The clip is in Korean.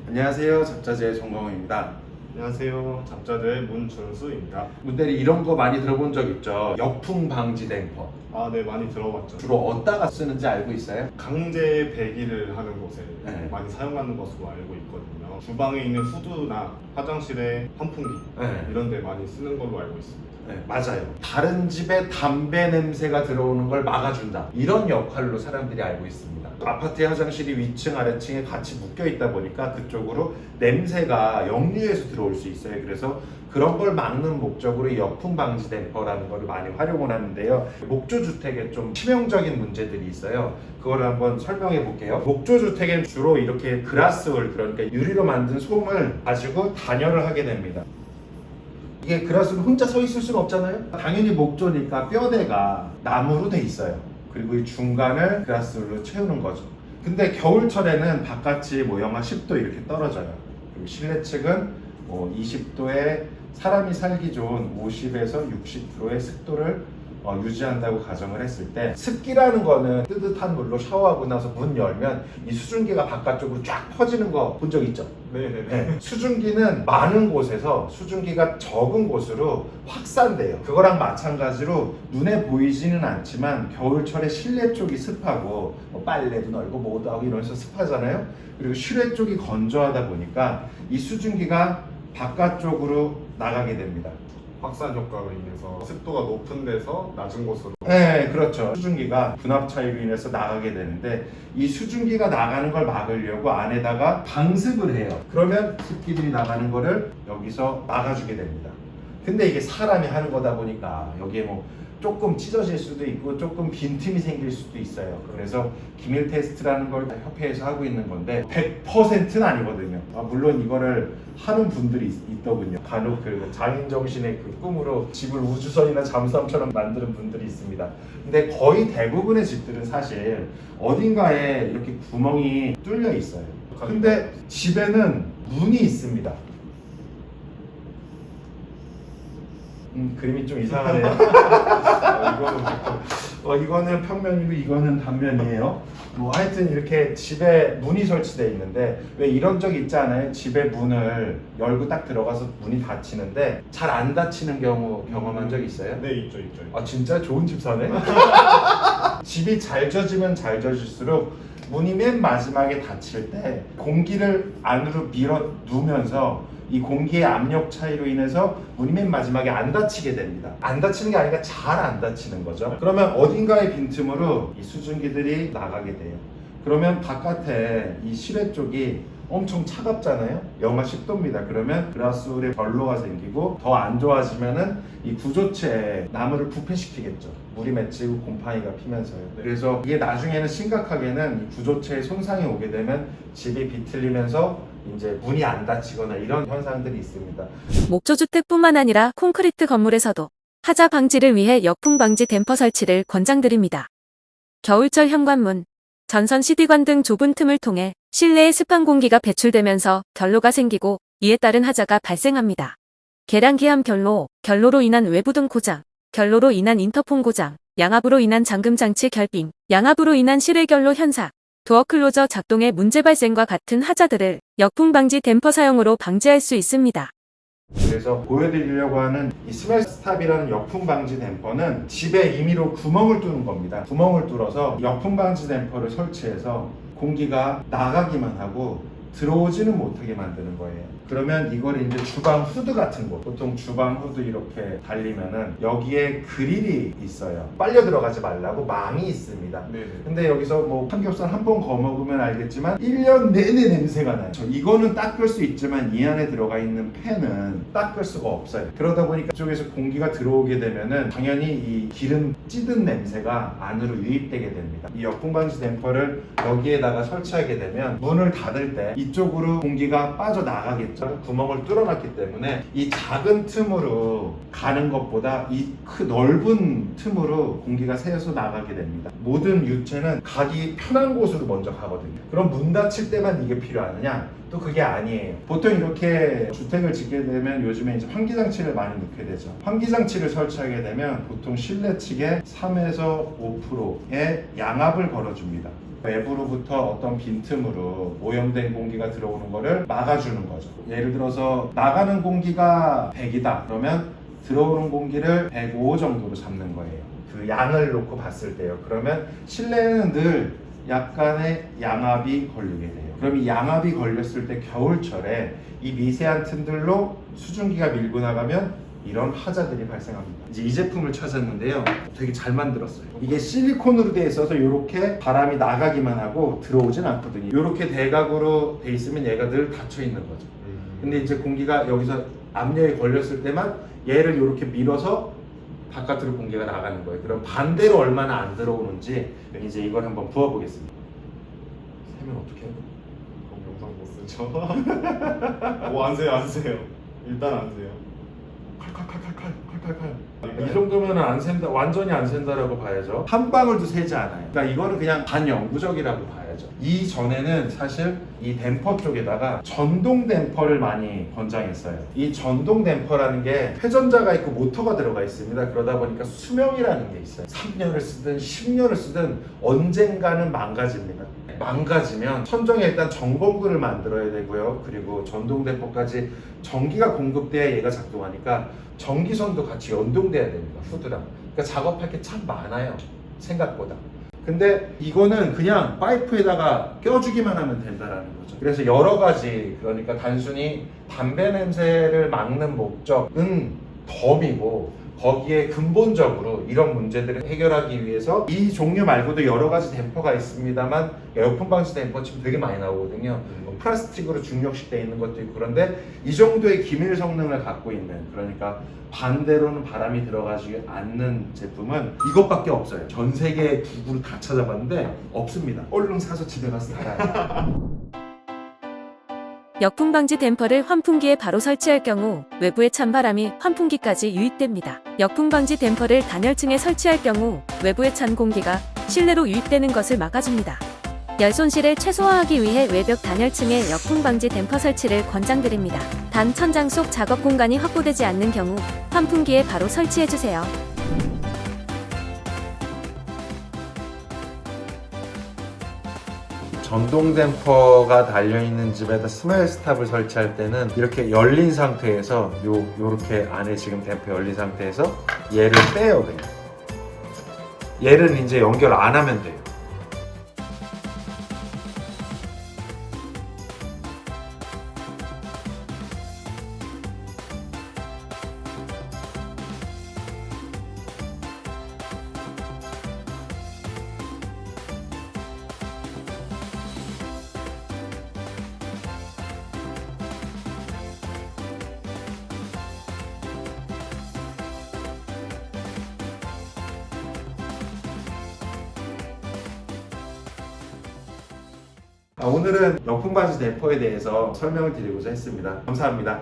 안녕하세요. 잡자제의 정광호입니다. 안녕하세요. 잡자들 문준수입니다. 문대리 이런 거 많이 들어본 적 있죠? 역풍 방지 댐퍼. 네, 많이 들어봤죠. 주로 어디다가 쓰는지 알고 있어요? 강제 배기를 하는 곳에 네. 많이 사용하는 것으로 알고 있거든요. 주방에 있는 후드나 화장실에 환풍기 네. 이런 데 많이 쓰는 걸로 알고 있습니다. 네, 맞아요. 다른 집에 담배 냄새가 들어오는 걸 막아준다. 이런 역할로 사람들이 알고 있습니다. 아파트의 화장실이 위층, 아래층에 같이 묶여 있다 보니까 그쪽으로 냄새가 역류해서 들어올 수 있어요. 그래서 그런 걸 막는 목적으로 이 역풍 방지 댐퍼라는 걸 많이 활용을 하는데요. 목조 주택에 좀 치명적인 문제들이 있어요. 그걸 한번 설명해 볼게요. 목조 주택엔 주로 이렇게 그라스홀, 그러니까 유리로 만든 솜을 가지고 단열을 하게 됩니다. 이게 그라스는 혼자 서 있을 수는 없잖아요. 당연히 목조니까 뼈대가 나무로 돼 있어요. 그리고 이 중간을 그라스홀로 채우는 거죠. 근데 겨울철에는 바깥이 뭐 영하 10도 이렇게 떨어져요. 그리고 실내 측은 뭐 20도에 사람이 살기 좋은 50에서 60%의 습도를 유지한다고 가정을 했을 때, 습기라는 거는 뜨뜻한 물로 샤워하고 나서 문 열면 이 수증기가 바깥쪽으로 쫙 퍼지는 거 본 적 있죠? 네네네. 네. 수증기는 많은 곳에서 수증기가 적은 곳으로 확산돼요. 그거랑 마찬가지로 눈에 보이지는 않지만 겨울철에 실내 쪽이 습하고 뭐 빨래도 널고 뭐도 하고 이러면서 습하잖아요. 그리고 실외 쪽이 건조하다 보니까 이 수증기가 바깥쪽으로 나가게 됩니다. 확산 효과로 인해서 습도가 높은 데서 낮은 곳으로. 네, 그렇죠. 수증기가 분압 차이로 인해서 나가게 되는데, 이 수증기가 나가는 걸 막으려고 안에다가 방습을 해요. 그러면 습기들이 나가는 거를 여기서 막아주게 됩니다. 근데 이게 사람이 하는 거다 보니까 여기에 뭐 조금 찢어질 수도 있고 조금 빈틈이 생길 수도 있어요. 그래서 기밀 테스트라는 걸 협회에서 하고 있는 건데 100%는 아니거든요. 물론 이거를 하는 분들이 있더군요. 간혹 그 장인 정신의 그 꿈으로 집을 우주선이나 잠수함처럼 만드는 분들이 있습니다. 근데 거의 대부분의 집들은 사실 어딘가에 이렇게 구멍이 뚫려 있어요. 근데 집에는 문이 있습니다. 그림이 좀 이상하네요. 이거는 평면이고 이거는 단면이에요. 뭐 하여튼 이렇게 집에 문이 설치되어 있는데, 왜 이런 적이 있지 않아요? 집에 문을 열고 딱 들어가서 문이 닫히는데 잘 안 닫히는 경우 경험한 적 있어요? 네, 있죠. 진짜 좋은 집 사네? 집이 잘 젖으면 잘 젖을수록 문이 맨 마지막에 닫힐 때 공기를 안으로 밀어 누면서 이 공기의 압력 차이로 인해서 문이 맨 마지막에 안 닫히게 됩니다. 안 닫히는 게 아니라 잘 안 닫히는 거죠. 그러면 어딘가의 빈틈으로 이 수증기들이 나가게 돼요. 그러면 바깥에 이 실외 쪽이 엄청 차갑잖아요. 영하 10도입니다. 그러면 그라스홀에 결로가 생기고 더 안 좋아지면은 이 구조체에 나무를 부패시키겠죠. 물이 맺히고 곰팡이가 피면서요. 그래서 이게 나중에는 심각하게는 이 구조체에 손상이 오게 되면 집이 비틀리면서 이제 문이 안 닫히거나 이런 현상들이 있습니다. 목조주택뿐만 아니라 콘크리트 건물에서도 하자 방지를 위해 역풍 방지 댐퍼 설치를 권장드립니다. 겨울철 현관문, 전선 CD관 등 좁은 틈을 통해 실내에 습한 공기가 배출되면서 결로가 생기고 이에 따른 하자가 발생합니다. 계량기암 결로, 결로로 인한 외부 등 고장, 결로로 인한 인터폰 고장, 양압으로 인한 잠금 장치 결빙, 양압으로 인한 실외 결로 현상, 도어 클로저 작동의 문제 발생과 같은 하자들을 역풍 방지 댐퍼 사용으로 방지할 수 있습니다. 그래서 보여드리려고 하는 이 스멜스탑이라는 역풍 방지 댐퍼는 집에 임의로 구멍을 뚫는 겁니다. 구멍을 뚫어서 역풍 방지 댐퍼를 설치해서 공기가 나가기만 하고 들어오지는 못하게 만드는 거예요. 그러면 이걸 이제 주방 후드 같은 곳, 보통 주방 후드 이렇게 달리면은 여기에 그릴이 있어요. 빨려 들어가지 말라고 망이 있습니다. 네네. 근데 여기서 뭐 삼겹살 한 번 거먹으면 알겠지만 1년 내내 냄새가 나요. 이거는 닦을 수 있지만 이 안에 들어가 있는 팬은 닦을 수가 없어요. 그러다 보니까 이쪽에서 공기가 들어오게 되면은 당연히 이 기름 찌든 냄새가 안으로 유입되게 됩니다. 이 역풍 방지 댐퍼를 여기에다가 설치하게 되면 문을 닫을 때 이쪽으로 공기가 빠져나가겠죠. 구멍을 뚫어놨기 때문에 이 작은 틈으로 가는 것보다 이 넓은 틈으로 공기가 새어서 나가게 됩니다. 모든 유체는 가기 편한 곳으로 먼저 가거든요. 그럼 문 닫힐 때만 이게 필요하느냐? 또 그게 아니에요. 보통 이렇게 주택을 짓게 되면 요즘에 이제 환기장치를 많이 넣게 되죠. 환기장치를 설치하게 되면 보통 실내 측에 3에서 5%의 양압을 걸어줍니다. 외부로부터 어떤 빈틈으로 오염된 공기가 들어오는 거를 막아주는 거죠. 예를 들어서 나가는 공기가 100이다 그러면 들어오는 공기를 105 정도로 잡는 거예요. 그 양을 놓고 봤을 때요. 그러면 실내에는 늘 약간의 양압이 걸리게 돼요. 그럼 이 양압이 걸렸을 때 겨울철에 이 미세한 틈들로 수증기가 밀고 나가면 이런 하자들이 발생합니다. 이제 이 제품을 찾았는데요. 되게 잘 만들었어요. 이게 실리콘으로 되어 있어서 이렇게 바람이 나가기만 하고 들어오진 않거든요. 이렇게 대각으로 돼 있으면 얘가 늘 닫혀 있는 거죠. 근데 이제 공기가 여기서 압력이 걸렸을 때만 얘를 이렇게 밀어서 바깥으로 공기가 나가는 거예요. 그럼 반대로 얼마나 안 들어오는지 이제 이걸 한번 부어보겠습니다. 세면 어떻게 해요? 그럼 영상 못 쓰죠. 안 세요, 안 세요. 일단 안 세요. 칼칼칼칼칼칼칼. 이 정도면 안 샌다, 완전히 안 샌다라고 봐야죠. 한 방울도 새지 않아요. 그러니까 이거는 그냥 반영구적이라고 봐야죠. 이 전에는 사실 이 댐퍼 쪽에다가 전동 댐퍼를 많이 권장했어요. 이 전동 댐퍼라는 게 회전자가 있고 모터가 들어가 있습니다. 그러다 보니까 수명이라는 게 있어요. 3년을 쓰든 10년을 쓰든 언젠가는 망가집니다. 망가지면 천정에 일단 점검구를 만들어야 되고요. 그리고 전동 댐퍼까지 전기가 공급돼야 얘가 작동하니까 전기선도 같이 연동돼야 됩니다. 후드랑. 그러니까 작업할 게 참 많아요. 생각보다. 근데 이거는 그냥 파이프에다가 껴주기만 하면 된다라는 거죠. 그래서 여러 가지, 그러니까 단순히 담배 냄새를 막는 목적은 덤이고 거기에 근본적으로 이런 문제들을 해결하기 위해서 이 종류 말고도 여러 가지 댐퍼가 있습니다만 에어컨 방지 댐퍼 지금 되게 많이 나오거든요. 플라스틱으로 중력식 되어 있는 것도 있고 그런데 이 정도의 기밀 성능을 갖고 있는, 그러니까 반대로는 바람이 들어가지 않는 제품은 이것밖에 없어요. 전 세계 구글을 다 찾아봤는데 없습니다. 얼른 사서 집에 가서 달아요. 역풍 방지 댐퍼를 환풍기에 바로 설치할 경우 외부의 찬바람이 환풍기까지 유입됩니다. 역풍 방지 댐퍼를 단열층에 설치할 경우 외부의 찬 공기가 실내로 유입되는 것을 막아줍니다. 열 손실을 최소화하기 위해 외벽 단열층에 역풍 방지 댐퍼 설치를 권장드립니다. 단 천장 속 작업 공간이 확보되지 않는 경우 환풍기에 바로 설치해주세요. 전동 댐퍼가 달려있는 집에다 스마일 스탑을 설치할 때는 이렇게 열린 상태에서 요렇게 안에 지금 댐퍼 열린 상태에서 얘를 빼요. 그냥 얘를 이제 연결 안 하면 돼요. 오늘은 역풍 방지 댐퍼에 대해서 설명을 드리고자 했습니다. 감사합니다.